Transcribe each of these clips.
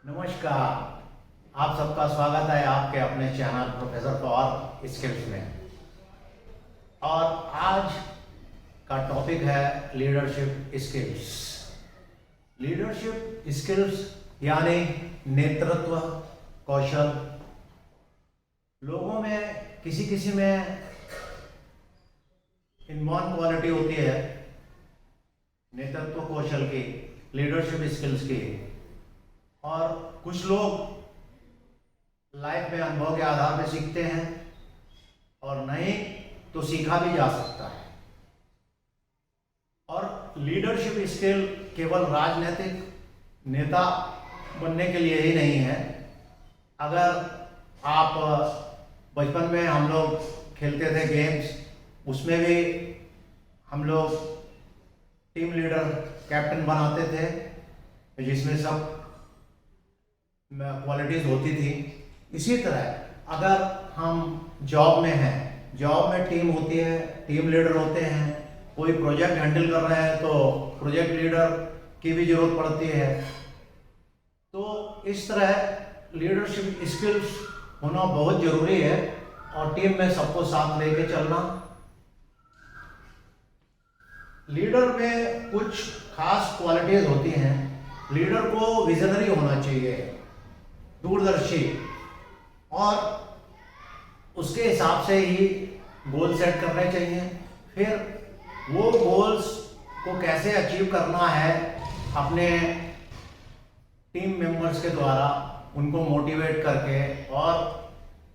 नमस्कार। आप सबका स्वागत है आपके अपने चैनल प्रोफेसर पवार स्किल्स में। और आज का टॉपिक है लीडरशिप स्किल्स। लीडरशिप स्किल्स यानी नेतृत्व कौशल। लोगों में किसी किसी में इनबॉर्न क्वालिटी होती है नेतृत्व कौशल की, लीडरशिप स्किल्स की, और कुछ लोग लाइफ में अनुभव के आधार पर सीखते हैं और नहीं तो सीखा भी जा सकता है। और लीडरशिप स्किल केवल राजनीतिक नेता बनने के लिए ही नहीं है। अगर आप बचपन में हम लोग खेलते थे गेम्स, उसमें भी हम लोग टीम लीडर कैप्टन बनाते थे जिसमें सब क्वालिटीज होती थी। इसी तरह अगर हम जॉब में हैं, जॉब में टीम होती है, टीम लीडर होते हैं, कोई प्रोजेक्ट हैंडल कर रहे हैं तो प्रोजेक्ट लीडर की भी जरूरत पड़ती है। तो इस तरह लीडरशिप स्किल्स होना बहुत जरूरी है और टीम में सबको साथ लेके चलना। लीडर में कुछ खास क्वालिटीज होती हैं। लीडर को विजनरी होना चाहिए, दूरदर्शी, और उसके हिसाब से ही गोल सेट करने चाहिए। फिर वो गोल्स को कैसे अचीव करना है अपने टीम मेंबर्स के द्वारा, उनको मोटिवेट करके और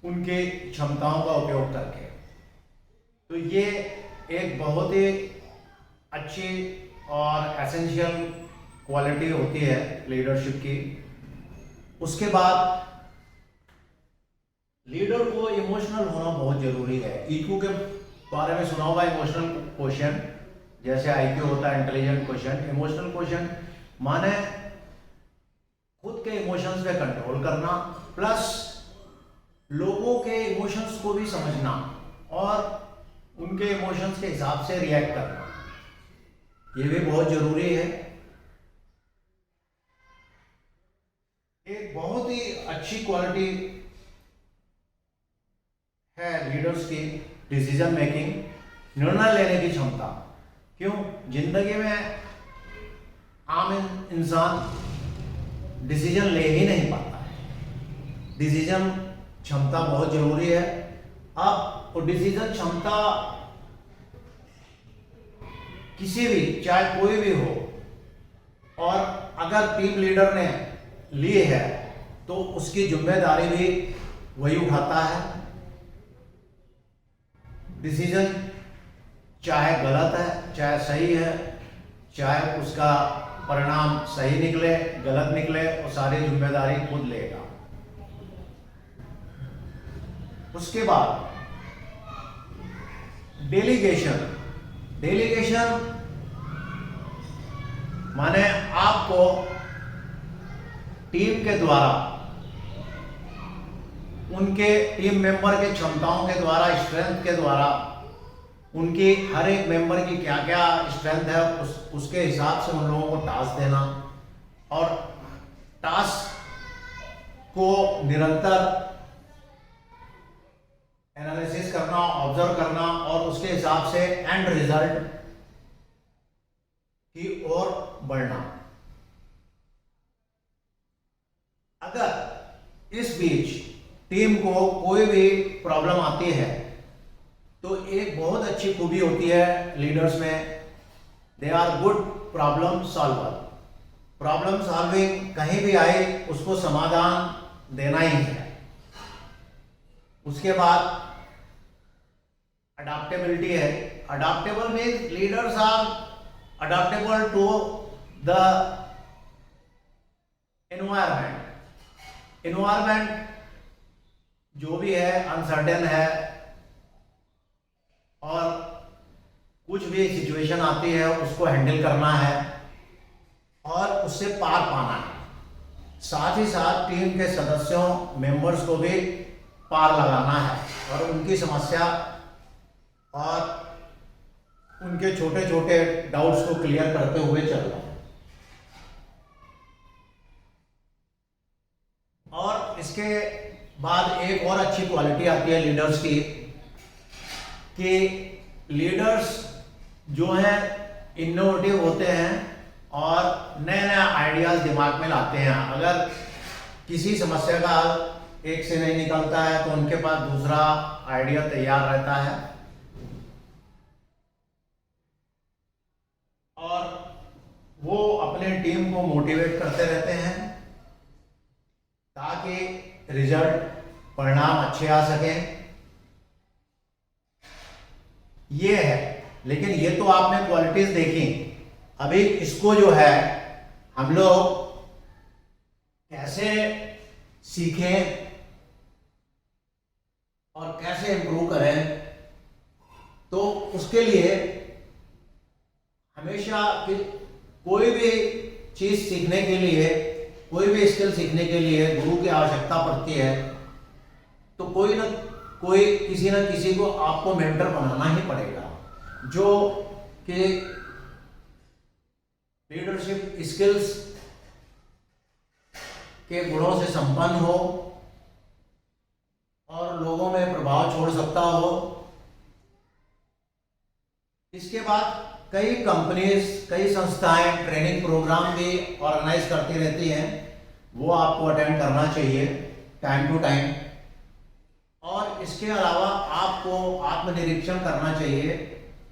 उनकी क्षमताओं का उपयोग करके। तो ये एक बहुत ही अच्छी और एसेंशियल क्वालिटी होती है लीडरशिप की। उसके बाद लीडर को इमोशनल होना बहुत जरूरी है। ईक्यू के बारे में सुना होगा, इमोशनल क्वेश्चन, जैसे आईक्यू होता है इंटेलिजेंट क्वेश्चन। इमोशनल क्वेश्चन माने खुद के इमोशंस पे कंट्रोल करना, प्लस लोगों के इमोशंस को भी समझना और उनके इमोशंस के हिसाब से रिएक्ट करना, ये भी बहुत जरूरी है। एक बहुत ही अच्छी क्वालिटी है लीडर्स की डिसीजन मेकिंग, निर्णय लेने की क्षमता। क्यों? जिंदगी में आम इंसान डिसीजन ले ही नहीं पाता है। डिसीजन क्षमता बहुत जरूरी है। अब वो डिसीजन क्षमता किसी भी, चाहे कोई भी हो, और अगर टीम लीडर ने ली है तो उसकी जिम्मेदारी भी वही उठाता है। डिसीजन चाहे गलत है चाहे सही है, चाहे उसका परिणाम सही निकले गलत निकले, वो सारी जिम्मेदारी खुद लेगा। उसके बाद डेलीगेशन। डेलीगेशन माने आपको टीम के द्वारा, उनके टीम मेंबर के क्षमताओं के द्वारा, स्ट्रेंथ के द्वारा, उनकी हर एक मेंबर की क्या क्या स्ट्रेंथ है उसके हिसाब से उन लोगों को टास्क देना और टास्क को निरंतर एनालिसिस करना, ऑब्जर्व करना और उसके हिसाब से एंड रिजल्ट की ओर बढ़ना। अगर इस बीच टीम को कोई भी प्रॉब्लम आती है तो एक बहुत अच्छी खूबी होती है लीडर्स में, they are good problem solver. Problem solving कहीं भी आए उसको समाधान देना ही है। उसके बाद अडॉप्टेबिलिटी है। Adaptable means leaders are adaptable to the environment. Environment जो भी है अनसर्टेन है और कुछ भी सिचुएशन आती है उसको हैंडल करना है और उससे पार पाना है। साथ ही साथ टीम के सदस्यों, मेंबर्स को भी पार लगाना है और उनकी समस्या और उनके छोटे छोटे डाउट्स को क्लियर करते हुए चलना है। इसके बाद एक और अच्छी क्वालिटी आती है लीडर्स की, कि लीडर्स जो हैं इनोवेटिव होते हैं और नए नए आइडियाज दिमाग में लाते हैं। अगर किसी समस्या का हल एक से नहीं निकलता है तो उनके पास दूसरा आइडिया तैयार रहता है और वो अपने टीम को मोटिवेट करते रहते हैं ताकि रिजल्ट परिणाम अच्छे आ सकें। ये है, लेकिन ये तो आपने क्वालिटीज देखी। अभी इसको जो है हम लोग कैसे सीखें और कैसे इम्प्रूव करें, तो उसके लिए हमेशा कोई भी चीज सीखने के लिए, कोई भी स्किल सीखने के लिए गुरु की आवश्यकता पड़ती है। तो कोई ना कोई, किसी ना किसी को आपको मेंटर बनाना ही पड़ेगा जो कि लीडरशिप स्किल्स के गुणों से संपन्न हो और लोगों में प्रभाव छोड़ सकता हो। इसके बाद कई कंपनीज, कई संस्थाएं ट्रेनिंग प्रोग्राम भी ऑर्गेनाइज करती रहती हैं, वो आपको अटेंड करना चाहिए टाइम टू टाइम। और इसके अलावा आपको आत्मनिरीक्षण करना चाहिए।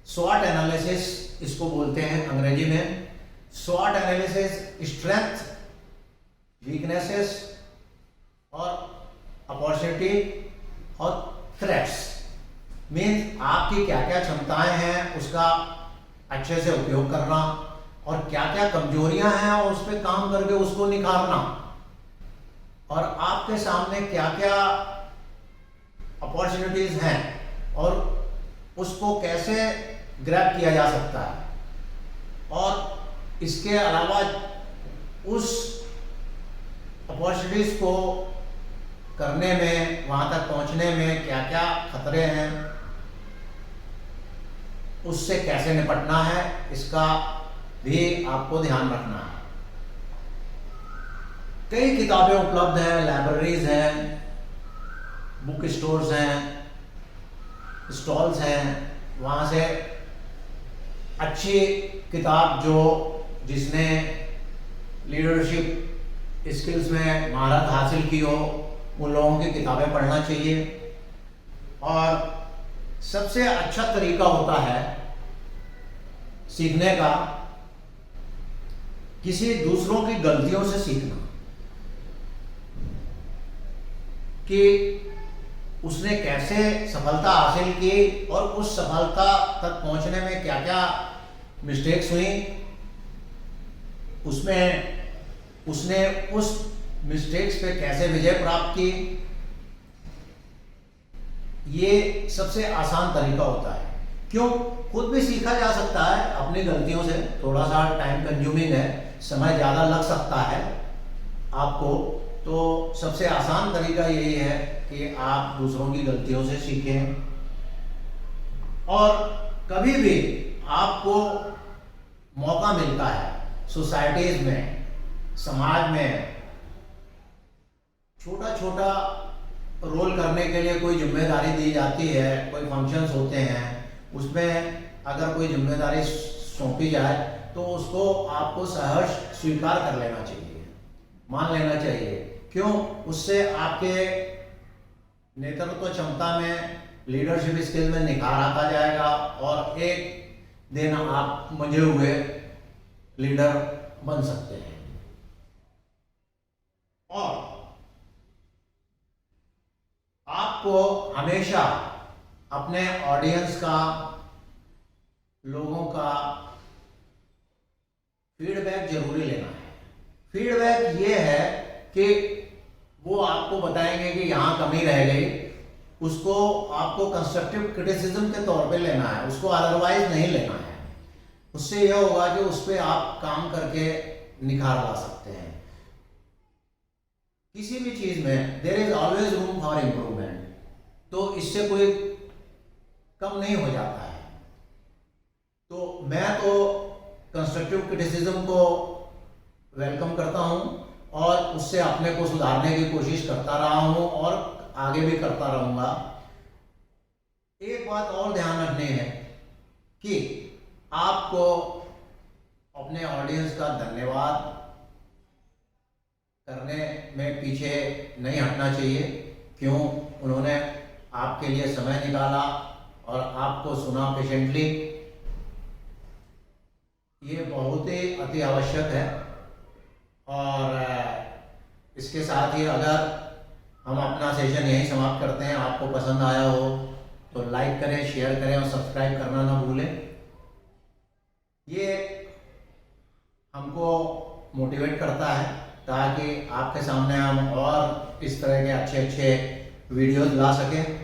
स्वॉट एनालिसिस इसको बोलते हैं अंग्रेजी में। स्वॉट एनालिसिस स्ट्रेंथ, वीकनेसेस और अपॉर्चुनिटी और थ्रेट्स, मीन्स आपकी क्या क्या क्षमताएं हैं उसका अच्छे से उपयोग करना और क्या क्या कमजोरियां हैं और उस पर काम करके उसको निखारना, और आपके सामने क्या क्या अपॉर्चुनिटीज हैं और उसको कैसे ग्रैब किया जा सकता है। और इसके अलावा उस अपॉर्चुनिटीज को करने में, वहां तक पहुंचने में क्या क्या खतरे हैं, उससे कैसे निपटना है, इसका भी आपको ध्यान रखना है। कई किताबें उपलब्ध हैं, लाइब्रेरीज हैं, बुक स्टोर्स हैं, स्टॉल्स हैं, वहाँ से अच्छी किताब जो जिसने लीडरशिप स्किल्स में महारत हासिल की हो, उन लोगों की किताबें पढ़ना चाहिए। और सबसे अच्छा तरीका होता है सीखने का किसी दूसरों की गलतियों से सीखना, कि उसने कैसे सफलता हासिल की और उस सफलता तक पहुंचने में क्या क्या मिस्टेक्स हुई, उसमें उसने उस मिस्टेक्स पे कैसे विजय प्राप्त की। ये सबसे आसान तरीका होता है। क्यों? खुद भी सीखा जा सकता है अपनी गलतियों से। थोड़ा सा टाइम कंज्यूमिंग है, समय ज़्यादा लग सकता है आपको, तो सबसे आसान तरीका यही है कि आप दूसरों की गलतियों से सीखें। और कभी भी आपको मौका मिलता है सोसाइटीज में, समाज में छोटा छोटा रोल करने के लिए कोई जिम्मेदारी दी जाती है, कोई फंक्शंस होते हैं, उसमें अगर कोई जिम्मेदारी सौंपी जाए तो उसको आपको सहर्ष स्वीकार कर लेना चाहिए, मान लेना चाहिए। क्यों? उससे आपके नेतृत्व क्षमता में, लीडरशिप स्किल में निखार आता जाएगा और एक दिन आप मंझे हुए लीडर बन सकते हैं। और आपको हमेशा अपने ऑडियंस का, लोगों का फीडबैक जरूरी लेना है। फीडबैक ये है कि वो आपको बताएंगे कि यहाँ कमी रह गई, उसको आपको कंस्ट्रक्टिव क्रिटिसिज्म के तौर पे लेना है, उसको अदरवाइज नहीं लेना है। उससे यह होगा कि उस पर आप काम करके निखार ला सकते हैं। किसी भी चीज में there is always room for improvement, तो इससे कोई कम नहीं हो जाता है। तो मैं तो कंस्ट्रक्टिव क्रिटिसिज्म को वेलकम करता हूं और उससे अपने को सुधारने की कोशिश करता रहा हूँ और आगे भी करता रहूँगा। एक बात और ध्यान रखनी है कि आपको अपने ऑडियंस का धन्यवाद करने में पीछे नहीं हटना चाहिए। क्यों? उन्होंने आपके लिए समय निकाला और आपको सुना पेशेंटली। ये बहुत ही अति आवश्यक है। और इसके साथ ही अगर हम अपना सेशन यहीं समाप्त करते हैं। आपको पसंद आया हो तो लाइक करें, शेयर करें और सब्सक्राइब करना ना भूलें। ये हमको मोटिवेट करता है ताकि आपके सामने हम और इस तरह के अच्छे अच्छे वीडियोस ला सकें।